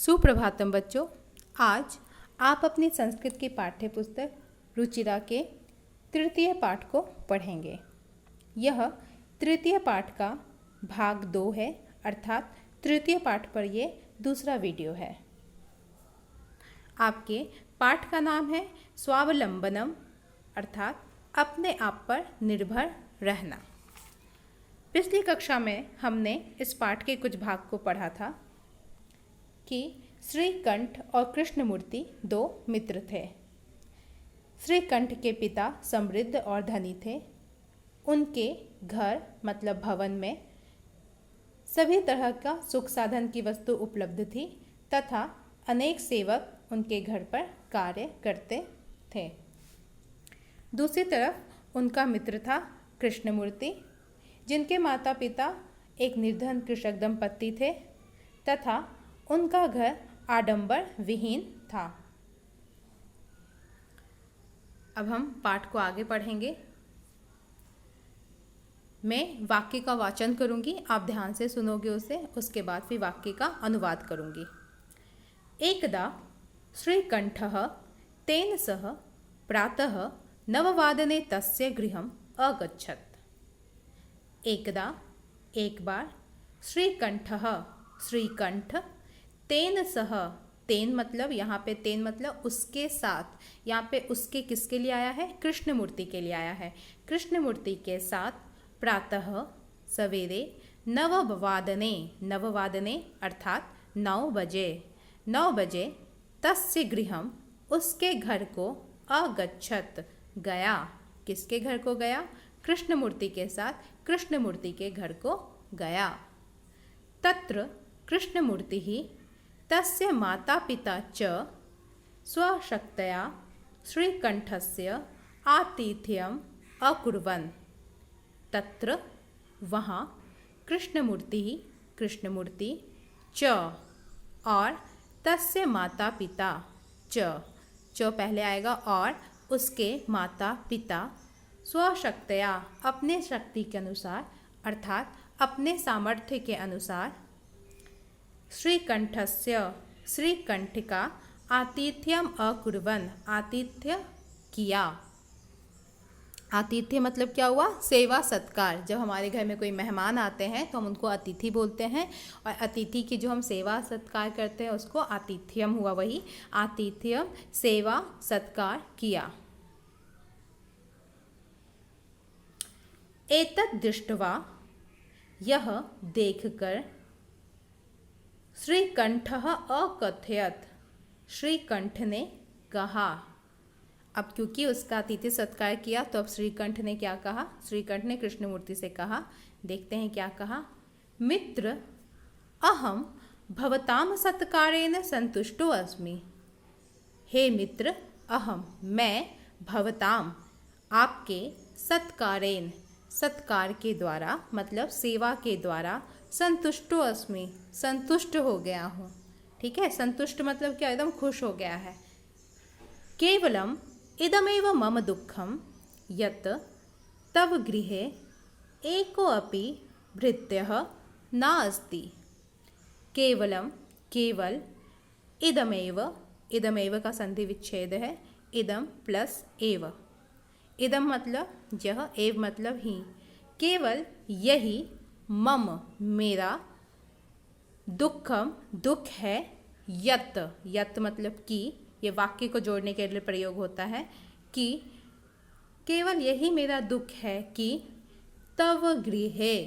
सुप्रभातम बच्चों। आज आप अपनी संस्कृत की पाठ्य पुस्तक रुचिरा के तृतीय पाठ को पढ़ेंगे। यह तृतीय पाठ का भाग 2 है, अर्थात तृतीय पाठ पर ये दूसरा वीडियो है। आपके पाठ का नाम है स्वावलंबनम, अर्थात अपने आप पर निर्भर रहना। पिछली कक्षा में हमने इस पाठ के कुछ भाग को पढ़ा था कि श्रीकंठ और कृष्णमूर्ति दो मित्र थे। श्रीकंठ के पिता समृद्ध और धनी थे। उनके घर मतलब भवन में सभी तरह का सुख साधन की वस्तु उपलब्ध थी तथा अनेक सेवक उनके घर पर कार्य करते थे। दूसरी तरफ उनका मित्र था कृष्णमूर्ति, जिनके माता पिता एक निर्धन कृषक दंपत्ति थे तथा उनका घर आडंबर विहीन था। अब हम पाठ को आगे पढ़ेंगे। मैं वाक्य का वाचन करूंगी, आप ध्यान से सुनोगे उसे, उसके बाद फिर वाक्य का अनुवाद करूंगी। एकदा श्रीकंठः तेन सह प्रातः 9 तस्य गृहम् अगच्छत्। एकदा एक बार श्रीकंठः श्रीकंठ तेन सह, तेन मतलब यहाँ पे तेन मतलब उसके साथ, यहाँ पे उसके किसके लिए आया है? कृष्णमूर्ति के लिए आया है। कृष्णमूर्ति के साथ प्रातः सवेरे 9 अर्थात 9 बजे तस्य गृहम उसके घर को अगच्छत गया। किसके घर को गया? कृष्णमूर्ति के साथ कृष्णमूर्ति के घर को गया। तत्र कृष्णमूर्ति ही तस्य माता पिता च स्वशक्तया श्रीकंठस्य आतिथ्यम् अकुर्वन्। तत्र वहाँ कृष्णमूर्ति च और तस्य माता पिता च पहले आएगा और उसके माता पिता स्वशक्तया अपने शक्ति के अनुसार अर्थात अपने सामर्थ्य के अनुसार श्रीकंठस्य श्रीकंठ का आतिथ्यम अकुर्वन् आतिथ्य किया। आतिथ्य मतलब क्या हुआ? सेवा सत्कार। जब हमारे घर में कोई मेहमान आते हैं तो हम उनको अतिथि बोलते हैं और अतिथि की जो हम सेवा सत्कार करते हैं उसको आतिथ्यम हुआ। वही आतिथ्यम सेवा सत्कार किया। एतत् दृष्ट्वा यह देखकर श्रीकंठः अकथयत् श्रीकंठ ने कहा। अब क्योंकि उसका अतिथि सत्कार किया तो अब श्रीकंठ ने क्या कहा? श्रीकंठ ने कृष्णमूर्ति से कहा। देखते हैं क्या कहा। मित्र अहम भवताम सत्कारेण संतुष्टो अस्मि। हे मित्र, अहम मैं भवताम आपके सत्कारेण सत्कार के द्वारा मतलब सेवा के द्वारा संतुष्टो अस्मि संतुष्ट हो गया हूँ। ठीक है, संतुष्ट मतलब क्या? एकदम खुश हो गया है। केवलम इदमेव मम दुःखम यत् तव गृहे एको अपि भृत्यः न अस्ति। केवलम केवल इदमेव का संधि विच्छेद है। इदम प्लस एव। इदम मतलब यह, एव मतलब ही। केवल यही मम मेरा दुःखम दुख है। यत मतलब कि, ये वाक्य को जोड़ने के लिए प्रयोग होता है कि केवल यही मेरा दुख है कि तव गृहे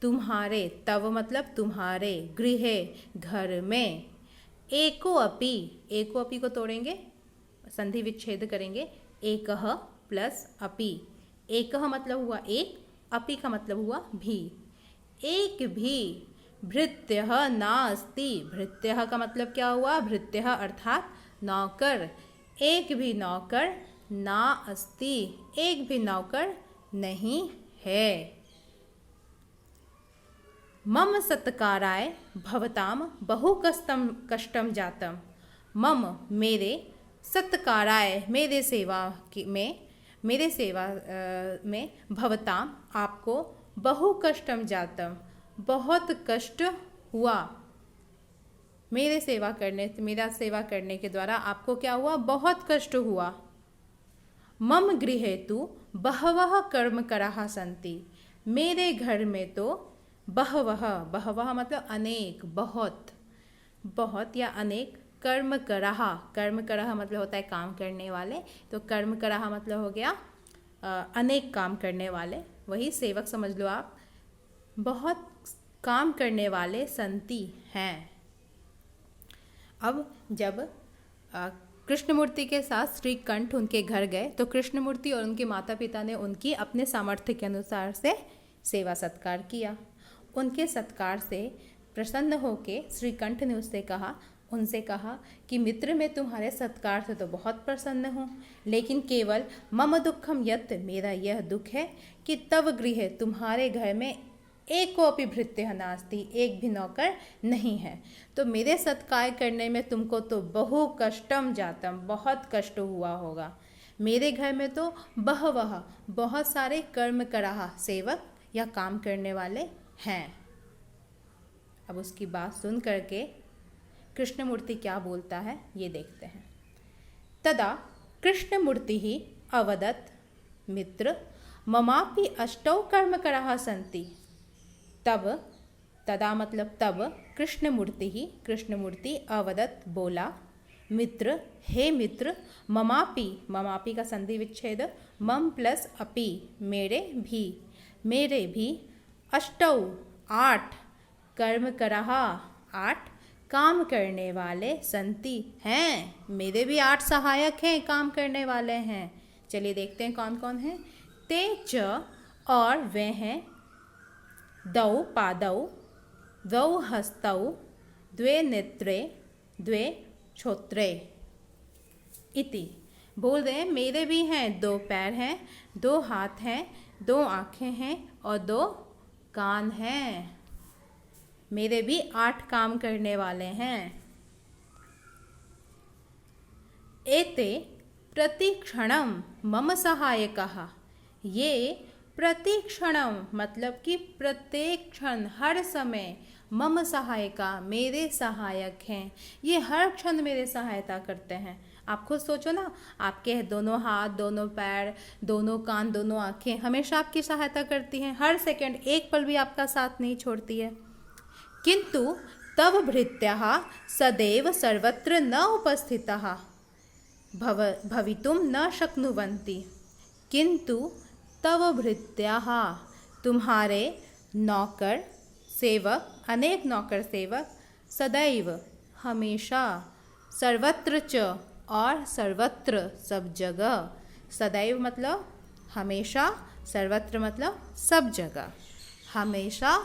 तुम्हारे, तव मतलब तुम्हारे, गृहे घर में, एको अपि को तोड़ेंगे, संधि विच्छेद करेंगे। एकह प्लस अपि। एकह मतलब हुआ एक, अपि का मतलब हुआ भी। एक भी भृत्यः नास्ति। भृत्यः का मतलब क्या हुआ? भृत्यः अर्थात नौकर। एक भी नौकर ना अस्ति, एक भी नौकर नहीं है। मम सत्काराय भवताम बहु कष्टम जातम। मम मेरे, सत्काराय मेरे सेवा में भवताम आपको बहु कष्टम जातम बहुत कष्ट हुआ। मेरा सेवा करने के द्वारा आपको क्या हुआ, बहुत कष्ट हुआ। मम गृहे तु बहवः कर्म कराः सन्ति, मेरे घर में तो बहवः मतलब अनेक, बहुत, बहुत या अनेक, कर्म कराः मतलब होता है काम करने वाले, तो कर्म कराः मतलब हो गया अनेक काम करने वाले, वही सेवक समझ लो आप। बहुत काम करने वाले संति हैं। अब जब कृष्णमूर्ति के साथ श्रीकंठ उनके घर गए तो कृष्णमूर्ति और उनके माता पिता ने उनकी अपने सामर्थ्य के अनुसार से सेवा सत्कार किया। उनके सत्कार से प्रसन्न होके श्रीकंठ ने उनसे कहा कि मित्र, मैं तुम्हारे सत्कार से तो बहुत प्रसन्न हूँ, लेकिन केवल मम दुखम यत्, मेरा यह दुख है कि तव गृहे, तुम्हारे घर में एकोपि भृत्यः नास्ति, एक भी नौकर नहीं है, तो मेरे सत्कार करने में तुमको तो बहु कष्टम जातम, बहुत कष्ट हुआ होगा। मेरे घर में तो बहवः, बहुत सारे कर्म कराः, सेवक या काम करने वाले हैं। अब उसकी बात सुन करके कृष्णमूर्ति क्या बोलता है ये देखते हैं। तदा कृष्णमूर्ति ही अवदत्, मित्र ममापि अष्टौ कर्म कराः सन्ति। तब, तदा मतलब तब, कृष्णमूर्ति अवदत् बोला, मित्र, हे मित्र, ममापि का संधि विच्छेद, मम प्लस अपि, मेरे भी अष्टौ 8 कर्म कराः, 8 काम करने वाले संति हैं, मेरे भी 8 सहायक हैं, काम करने वाले हैं। चलिए देखते हैं कौन कौन हैं। ते च, और वे हैं, द्वौ पादौ, द्वौ हस्तौ, द्वे नेत्रे, द्वे श्रोत्रे इति। बोल रहे हैं मेरे भी हैं 2 पैर हैं, 2 हाथ हैं, 2 आँखें हैं और 2 कान हैं। मेरे भी 8 काम करने वाले हैं। एते प्रतिक्षणम मम सहायकः, ये प्रतिक्षणम मतलब कि प्रत्येक क्षण, हर समय, मम सहायका, मेरे सहायक हैं, ये हर क्षण मेरे सहायता करते हैं। आप खुद सोचो ना, आपके दोनों हाथ, दोनों पैर, दोनों कान, दोनों आँखें हमेशा आपकी सहायता करती हैं, हर सेकंड, एक पल भी आपका साथ नहीं छोड़ती है। किंतु तव भृत्यः सदैव सर्वत्र न उपस्थितः भवितुं न शक्नुवन्ति। किंतु तव भृत्यः, तुम्हारे नौकर सेवक, अनेक नौकर सेवक, सदैव हमेशा, सर्वत्र च, और सर्वत्र सब जगह, सदैव मतलब हमेशा, सर्वत्र मतलब सब जगह, हमेशा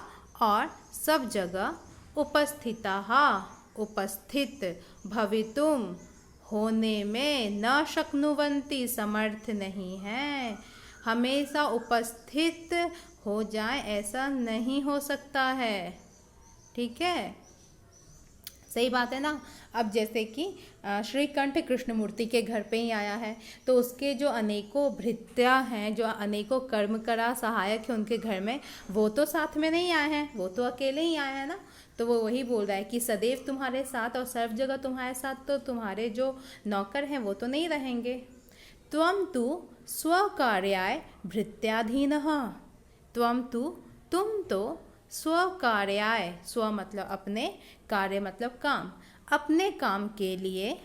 और सब जगह, उपस्थितः उपस्थित, भवितुम होने में, न शक्नुवन्ति समर्थ नहीं है, हमेशा उपस्थित हो जाए ऐसा नहीं हो सकता है। ठीक है, सही बात है ना। अब जैसे कि श्रीकंठ कृष्णमूर्ति के घर पे ही आया है, तो उसके जो अनेकों भृत्या हैं, जो अनेकों कर्म करा सहायक हैं उनके घर में, वो तो साथ में नहीं आए हैं, वो तो अकेले ही आए हैं ना। तो वो वही बोल रहा है कि सदैव तुम्हारे साथ और सर्व जगह तुम्हारे साथ, तो तुम्हारे जो नौकर हैं वो तो नहीं रहेंगे। त्वं तु स्वकार्याय भृत्याधीनः, त्वं तु, तुम तो, स्वकार्याय, स्व मतलब अपने, कार्य मतलब काम, अपने काम के लिए,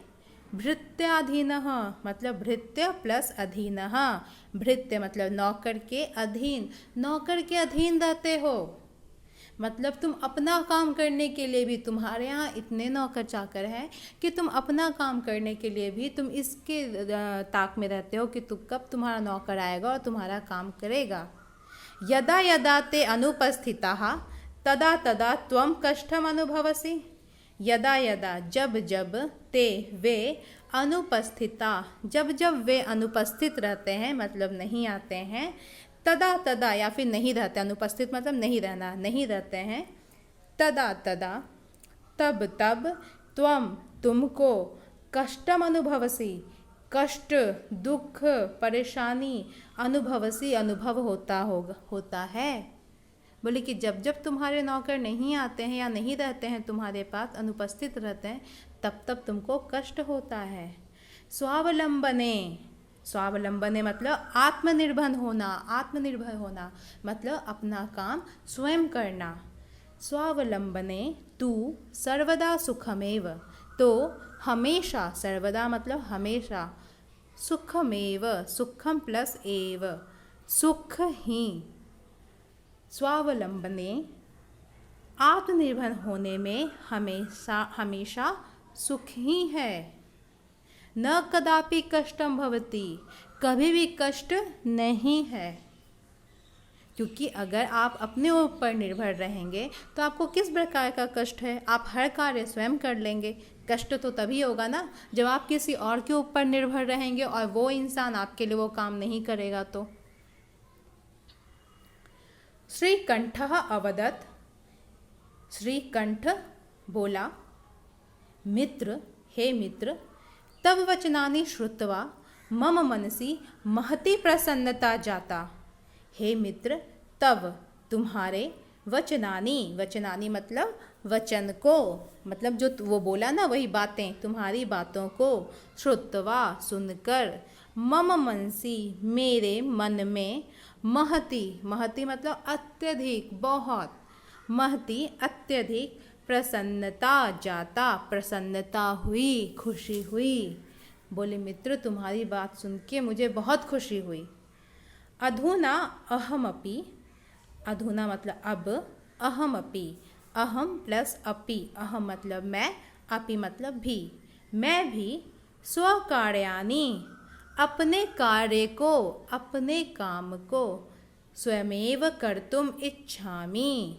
भृत्याधीनः मतलब भृत्य प्लस अधीनः, भृत्य मतलब नौकर के अधीन, नौकर के अधीन रहते हो, मतलब तुम अपना काम करने के लिए भी, तुम्हारे यहाँ इतने नौकर चाकर हैं कि तुम अपना काम करने के लिए भी तुम इसके ताक में रहते हो कि तुम कब तुम्हारा नौकर आएगा और तुम्हारा काम करेगा। यदा यदा ते अनुपस्थिताः तदा तदा त्वं कष्टम अनुभवसि। यदा यदा जब जब, ते वे, अनुपस्थिता जब जब वे अनुपस्थित रहते हैं मतलब नहीं आते हैं, तदा तदा या फिर नहीं रहते, अनुपस्थित मतलब नहीं रहना, नहीं रहते हैं, तदा तदा तब तब, त्वं तुमको, कष्टम अनुभवसी कष्ट, दुख, परेशानी, अनुभवसी अनुभव होता है। बोले कि जब जब तुम्हारे नौकर नहीं आते हैं या नहीं रहते हैं तुम्हारे पास, अनुपस्थित रहते हैं, तब तब तुमको कष्ट होता है। स्वावलंबने, स्वावलंबने मतलब आत्मनिर्भर होना, आत्मनिर्भर होना मतलब अपना काम स्वयं करना। स्वावलंबने तू सर्वदा सुखमेव, तो हमेशा, सर्वदा मतलब हमेशा, सुखमेव, सुखम प्लस एव, सुख ही, स्वावलंबने आत्मनिर्भर होने में हमेशा हमेशा सुख ही है। न कदापि कष्टम भवति, कभी भी कष्ट नहीं है, क्योंकि अगर आप अपने ऊपर निर्भर रहेंगे तो आपको किस प्रकार का कष्ट है? आप हर कार्य स्वयं कर लेंगे। कष्ट तो तभी होगा ना जब आप किसी और के ऊपर निर्भर रहेंगे और वो इंसान आपके लिए वो काम नहीं करेगा। तो श्रीकंठः अवदत्, श्रीकंठ बोला, मित्र, हे मित्र, तव वचनानि श्रुत्वा मम मनसि महती प्रसन्नता जाता। हे मित्र, तव तुम्हारे, वचनानि, वचनानि मतलब वचन को, मतलब जो वो बोला ना वही बातें, तुम्हारी बातों को, श्रुत्वा सुनकर, मम मनसि मेरे मन में, महती, महती मतलब अत्यधिक, बहुत, महती अत्यधिक, प्रसन्नता जाता, प्रसन्नता हुई, खुशी हुई। बोले मित्र तुम्हारी बात सुन के मुझे बहुत खुशी हुई। अधुना अहमपि, अधुना मतलब अब, अहमपि, अहम प्लस अपि, अहम मतलब मैं, अपि मतलब भी, मैं भी, स्वकार्याणि अपने कार्य को, अपने काम को, स्वयमेव कर्तुम इच्छामि,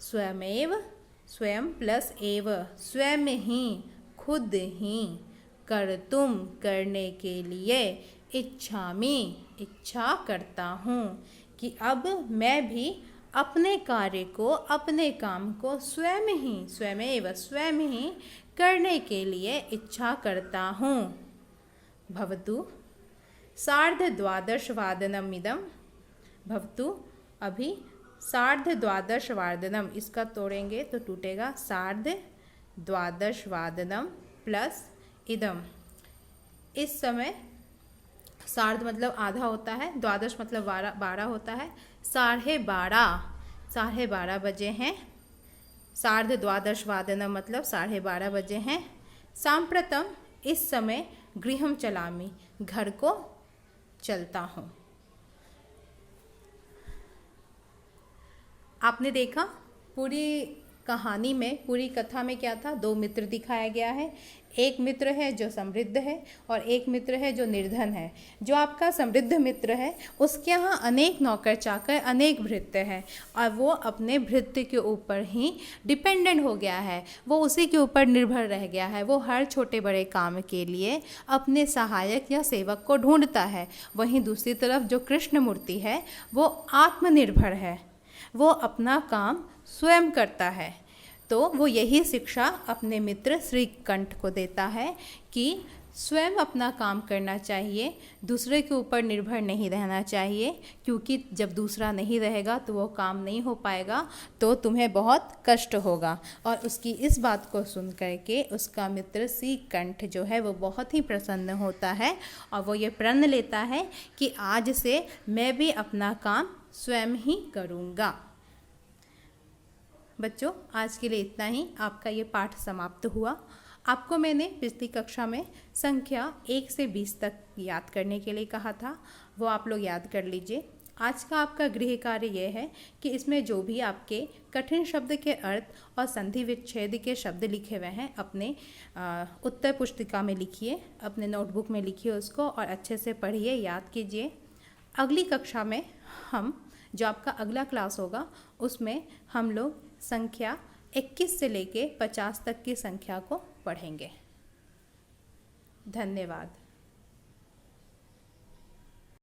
स्वयमेव, स्वयं प्लस एव, स्वयं ही, खुद ही, कर्तुम करने के लिए, इच्छामि इच्छा करता हूँ, कि अब मैं भी अपने कार्य को, अपने काम को स्वयं ही, स्वयमेव स्वयं ही करने के लिए इच्छा करता हूँ। भवतु सार्धद्वादशवादनम् इदं, भवतु अभी सार्धद्वादशवादनम, इसका तोड़ेंगे तो टूटेगा, सार्धद्वादशवादनम प्लस इदम, इस समय सार्ध मतलब आधा होता है, द्वादश मतलब 12 होता है, 12:30 बजे हैं, सार्धद्वादशवादनम मतलब 12:30 बजे हैं। सांप्रतम इस समय, गृहम चलामि घर को चलता हूँ। आपने देखा पूरी कहानी में, पूरी कथा में क्या था? 2 मित्र दिखाया गया है। एक मित्र है जो समृद्ध है और एक मित्र है जो निर्धन है। जो आपका समृद्ध मित्र है उसके यहाँ अनेक नौकर चाकर, अनेक भृत्य हैं और वो अपने भृत्य के ऊपर ही डिपेंडेंट हो गया है, वो उसी के ऊपर निर्भर रह गया है। वो हर छोटे बड़े काम के लिए अपने सहायक या सेवक को ढूंढता है। वहीं दूसरी तरफ जो कृष्ण मूर्ति है वो आत्मनिर्भर है, वो अपना काम स्वयं करता है। तो वो यही शिक्षा अपने मित्र श्रीकंठ को देता है कि स्वयं अपना काम करना चाहिए, दूसरे के ऊपर निर्भर नहीं रहना चाहिए, क्योंकि जब दूसरा नहीं रहेगा तो वो काम नहीं हो पाएगा, तो तुम्हें बहुत कष्ट होगा। और उसकी इस बात को सुन करके उसका मित्र श्रीकंठ जो है वो बहुत ही प्रसन्न होता है और वो ये प्रण लेता है कि आज से मैं भी अपना काम स्वयं ही करूँगा। बच्चों, आज के लिए इतना ही। आपका ये पाठ समाप्त हुआ। आपको मैंने पिछली कक्षा में संख्या 1 से 20 तक याद करने के लिए कहा था, वो आप लोग याद कर लीजिए। आज का आपका गृह कार्य ये है कि इसमें जो भी आपके कठिन शब्द के अर्थ और संधि विच्छेद के शब्द लिखे हुए हैं अपने उत्तर पुस्तिका में लिखिए, अपने नोटबुक में लिखिए उसको और अच्छे से पढ़िए, याद कीजिए। अगली कक्षा में हम, जो आपका अगला क्लास होगा, उसमें हम लोग संख्या 21 से लेके 50 तक की संख्या को पढ़ेंगे। धन्यवाद।